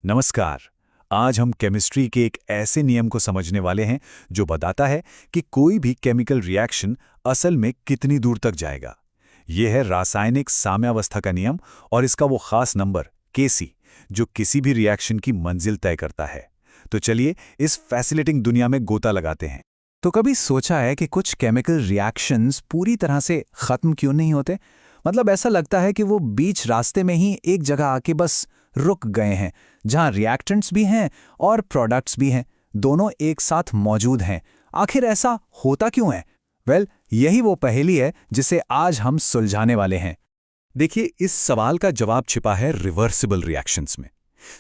नमस्कार। आज हम केमिस्ट्री के एक ऐसे नियम को समझने वाले हैं जो बताता है कि कोई भी केमिकल रिएक्शन असल में कितनी दूर तक जाएगा। यह है रासायनिक साम्यावस्था का नियम और इसका वो खास नंबर Kc, जो किसी भी रिएक्शन की मंजिल तय करता है। तो चलिए इस फैसिनेटिंग दुनिया में गोता लगाते हैं। तो कभी सोचा है कि कुछ केमिकल रिएक्शंस पूरी तरह से खत्म क्यों नहीं होते? मतलब ऐसा लगता है कि वो बीच रास्ते में ही एक जगह आके बस रुक गए हैं, जहां रिएक्टेंट्स भी हैं और प्रोडक्ट्स भी हैं, दोनों एक साथ मौजूद हैं। आखिर ऐसा होता क्यों है? यही वो पहेली है जिसे आज हम सुलझाने वाले हैं। देखिए, इस सवाल का जवाब छिपा है रिवर्सिबल रिएक्शंस में।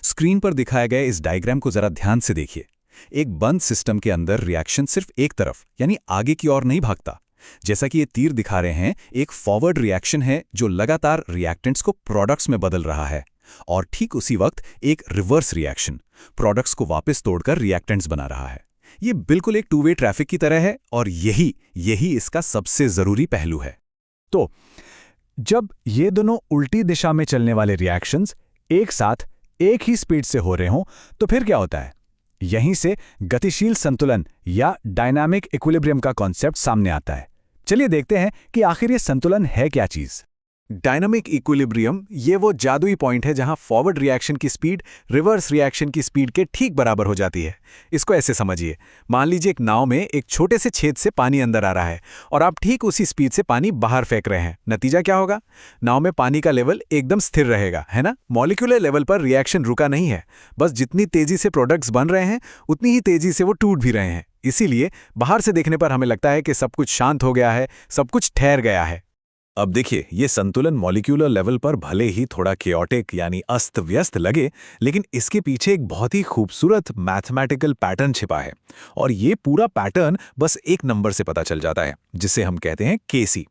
स्क्रीन पर दिखाए गए इस डायग्राम को जरा ध्यान से देखिए। एक बंद सिस्टम के अंदर रिएक्शन सिर्फ एक तरफ यानी आगे की ओर नहीं भागता। जैसा कि ये तीर दिखा रहे हैं, एक फॉरवर्ड रिएक्शन है जो लगातार रिएक्टेंट्स को प्रोडक्ट्स में बदल रहा है, और ठीक उसी वक्त एक रिवर्स रिएक्शन प्रोडक्ट्स को वापस तोड़कर रिएक्टेंट्स बना रहा है। ये बिल्कुल एक टू वे ट्रैफिक की तरह है, और यही इसका सबसे जरूरी पहलू है। तो जब ये दोनों उल्टी दिशा में चलने वाले रिएक्शंस एक साथ एक ही स्पीड से हो रहे हों, तो फिर क्या होता है? यहीं से गतिशील संतुलन या डायनामिक इक्विलिब्रियम का कॉन्सेप्ट सामने आता है। चलिए देखते हैं कि आखिर ये संतुलन है क्या चीज। डायनामिक इक्विलिब्रियम ये वो जादुई पॉइंट है जहां फॉरवर्ड रिएक्शन की स्पीड रिवर्स रिएक्शन की स्पीड के ठीक बराबर हो जाती है। इसको ऐसे समझिए, मान लीजिए एक नाव में एक छोटे से छेद से पानी अंदर आ रहा है और आप ठीक उसी स्पीड से पानी बाहर फेंक रहे हैं। नतीजा क्या होगा? नाव में पानी का लेवल एकदम स्थिर रहेगा, है ना? मॉलिक्यूलर लेवल पर रिएक्शन रुका नहीं है, बस जितनी तेजी से प्रोडक्ट्स बन रहे हैं उतनी ही तेजी से वो टूट भी रहे हैं। इसीलिए बाहर से देखने पर हमें लगता है कि सब कुछ शांत हो गया है, सब कुछ ठहर गया है। अब देखिए, ये संतुलन मॉलिक्यूलर लेवल पर भले ही थोड़ा केओटिक यानी अस्त व्यस्त लगे, लेकिन इसके पीछे एक बहुत ही खूबसूरत मैथमेटिकल पैटर्न छिपा है। और ये पूरा पैटर्न बस एक नंबर से पता चल जाता है, जिसे हम कहते हैं Kc।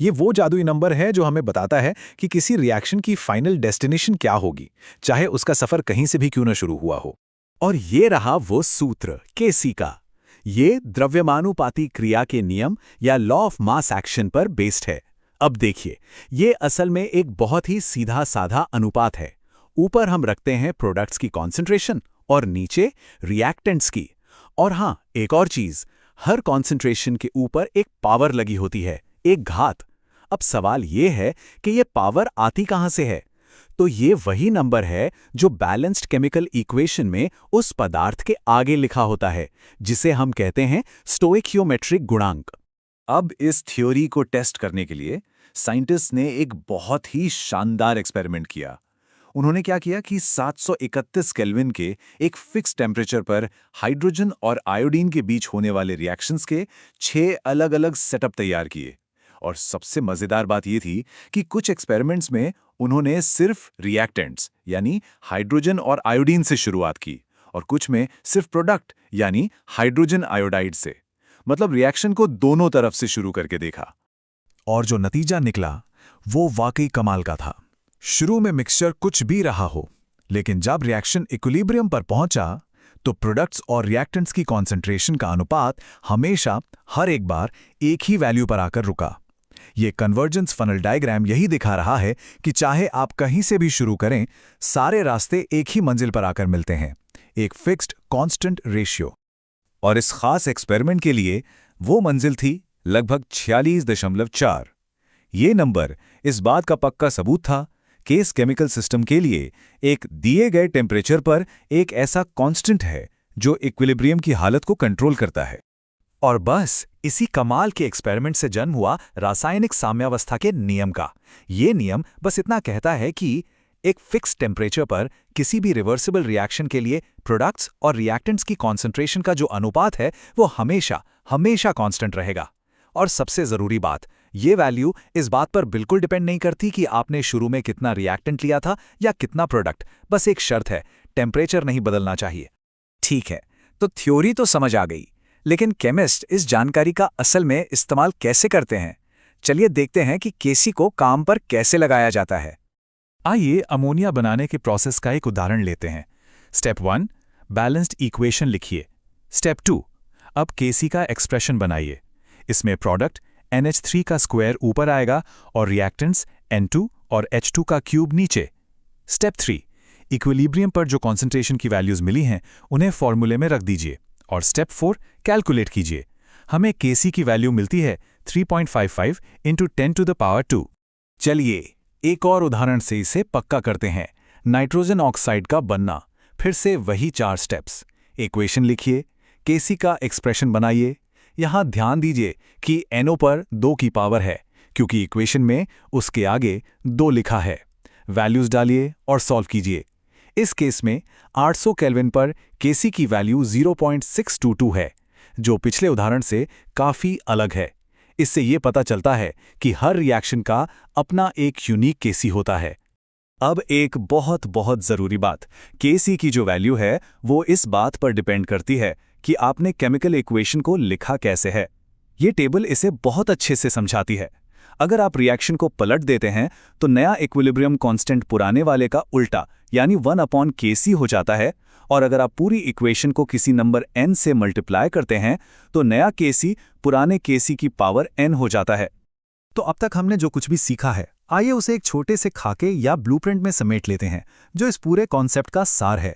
ये वो जादुई नंबर है जो हमें बताता है कि किसी रिएक्शन की फाइनल डेस्टिनेशन क्या होगी, चाहे उसका सफर कहीं से भी क्यों न शुरू हुआ हो। और ये रहा वो सूत्र Kc का। ये द्रव्यमानुपाती क्रिया के नियम या लॉ ऑफ मास एक्शन पर बेस्ड है। अब देखिए, ये असल में एक बहुत ही सीधा साधा अनुपात है। ऊपर हम रखते हैं प्रोडक्ट्स की कॉन्सेंट्रेशन और नीचे रिएक्टेंट्स की। और हां, एक और चीज, हर कॉन्सेंट्रेशन के ऊपर एक पावर लगी होती है, एक घात। अब सवाल ये है कि ये पावर आती कहां से है? तो ये वही नंबर है जो बैलेंस्ड केमिकल इक्वेशन में उस पदार्थ के आगे लिखा होता है, जिसे हम कहते हैं स्टोइकियोमेट्रिक गुणांक। अब इस थ्योरी को टेस्ट करने के लिए साइंटिस्ट ने एक बहुत ही शानदार एक्सपेरिमेंट किया। उन्होंने क्या किया कि 731 केल्विन के एक फिक्स टेम्परेचर पर हाइड्रोजन और आयोडीन के बीच होने वाले रिएक्शंस के 6 अलग-अलग सेटअप तैयार किए। और सबसे मजेदार बात यह थी कि कुछ एक्सपेरिमेंट्स में उन्होंने सिर्फ रिएक्टेंट्स यानी हाइड्रोजन और आयोडीन से शुरुआत की, और कुछ में सिर्फ प्रोडक्ट यानी हाइड्रोजन आयोडाइड से। मतलब रिएक्शन को दोनों तरफ से शुरू करके देखा। और जो नतीजा निकला वो वाकई कमाल का था। शुरू में मिक्सचर कुछ भी रहा हो, लेकिन जब रिएक्शन इक्विलिब्रियम पर पहुंचा तो प्रोडक्ट्स और रिएक्टेंट्स की कॉन्सेंट्रेशन का अनुपात हमेशा हर एक बार एक ही वैल्यू पर आकर रुका। ये कन्वर्जेंस फनल डायग्राम यही दिखा रहा है कि चाहे आप कहीं से भी शुरू करें, सारे रास्ते एक ही मंजिल पर आकर मिलते हैं, एक फिक्स्ड कांस्टेंट रेशियो। और इस खास एक्सपेरिमेंट के लिए वो मंजिल थी लगभग 46.4। ये नंबर इस बात का पक्का सबूत था कि इस केमिकल सिस्टम के लिए एक दिए गए टेम्परेचर पर एक ऐसा कांस्टेंट है जो इक्विलिब्रियम की हालत को कंट्रोल करता है। और बस इसी कमाल के एक्सपेरिमेंट से जन्म हुआ रासायनिक साम्यावस्था के नियम का। ये नियम बस इतना कहता है कि एक फिक्स टेम्परेचर पर किसी भी रिवर्सिबल रिएक्शन के लिए प्रोडक्ट्स और रिएक्टेंट्स की कॉन्सेंट्रेशन का जो अनुपात है वो हमेशा कांस्टेंट रहेगा। और सबसे जरूरी बात, ये वैल्यू इस बात पर बिल्कुल डिपेंड नहीं करती कि आपने शुरू में कितना रिएक्टेंट लिया था या कितना प्रोडक्ट। बस एक शर्त है, टेम्परेचर नहीं बदलना चाहिए। ठीक है, तो थ्योरी तो समझ आ गई, लेकिन केमिस्ट इस जानकारी का असल में इस्तेमाल कैसे करते हैं? चलिए देखते हैं कि Kc को काम पर कैसे लगाया जाता है। आइए अमोनिया बनाने के प्रोसेस का एक उदाहरण लेते हैं। स्टेप 1, बैलेंस्ड इक्वेशन लिखिए। स्टेप 2, अब Kc का एक्सप्रेशन बनाइए। इसमें प्रोडक्ट NH3 का स्क्वायर ऊपर आएगा और रिएक्टेंट्स N2 और H2 का क्यूब नीचे। स्टेप 3, इक्विलिब्रियम पर जो कॉन्सेंट्रेशन की वैल्यूज मिली हैं उन्हें फॉर्मूले में रख दीजिए और स्टेप 4 कैलकुलेट कीजिए। हमें Kc की वैल्यू मिलती है 3.55 इंटू 10 टू द पावर 2। चलिए एक और उदाहरण से इसे पक्का करते हैं। नाइट्रोजन ऑक्साइड का बनना, फिर से वही 4 स्टेप्स। इक्वेशन लिखिए, Kc का एक्सप्रेशन बनाइए। यहाँ ध्यान दीजिए कि NO पर 2 की पावर है क्योंकि इक्वेशन में उसके आगे 2 लिखा है। वैल्यूज डालिए और सॉल्व कीजिए। इस केस में 800 केल्विन पर Kc की वैल्यू 0.622 है, जो पिछले उदाहरण से काफ़ी अलग है। इससे ये पता चलता है कि हर रिएक्शन का अपना एक यूनिक Kc होता है। अब एक बहुत बहुत ज़रूरी बात, Kc की जो वैल्यू है वो इस बात पर डिपेंड करती है कि आपने केमिकल इक्वेशन को लिखा कैसे है। ये टेबल इसे बहुत अच्छे से समझाती है। अगर आप रिएक्शन को पलट देते हैं तो नया इक्विलिब्रियम कांस्टेंट पुराने वाले का उल्टा यानी 1/Kc हो जाता है, और अगर आप पूरी इक्वेशन को किसी नंबर n से मल्टीप्लाई करते हैं तो नया Kc पुराने Kc की पावर n हो जाता है। तो अब तक हमने जो कुछ भी सीखा है, आइए उसे एक छोटे से खाके या ब्लूप्रिंट में समेट लेते हैं जो इस पूरे कॉन्सेप्ट का सार है।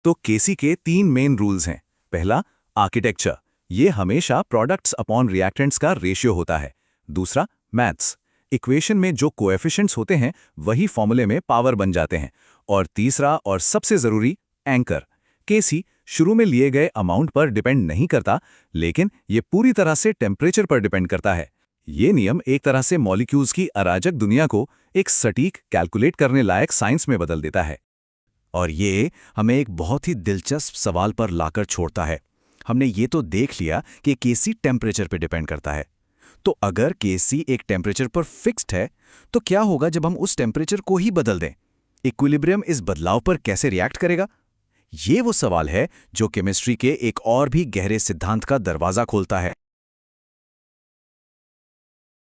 तो Kc के 3 मेन रूल्स हैं। पहला, आर्किटेक्चर, ये हमेशा प्रोडक्ट्स अपॉन रिएक्टेंट्स का रेशियो होता है। दूसरा, मैथ्स, इक्वेशन में जो कोएफिशिएंट्स होते हैं वही फॉर्मूले में पावर बन जाते हैं। और तीसरा और सबसे जरूरी, एंकर, Kc शुरू में लिए गए अमाउंट पर डिपेंड नहीं करता, लेकिन ये पूरी तरह से टेम्परेचर पर डिपेंड करता है। ये नियम एक तरह से मॉलिक्यूल्स की अराजक दुनिया को एक सटीक, कैलकुलेट करने लायक साइंस में बदल देता है। और ये हमें एक बहुत ही दिलचस्प सवाल पर लाकर छोड़ता है। हमने ये तो देख लिया कि Kc टेम्परेचर पर डिपेंड करता है, तो अगर Kc एक टेम्परेचर पर फिक्स्ड है तो क्या होगा जब हम उस टेम्परेचर को ही बदल दें? इक्विलिब्रियम इस बदलाव पर कैसे रिएक्ट करेगा? ये वो सवाल है जो केमिस्ट्री के एक और भी गहरे सिद्धांत का दरवाजा खोलता है।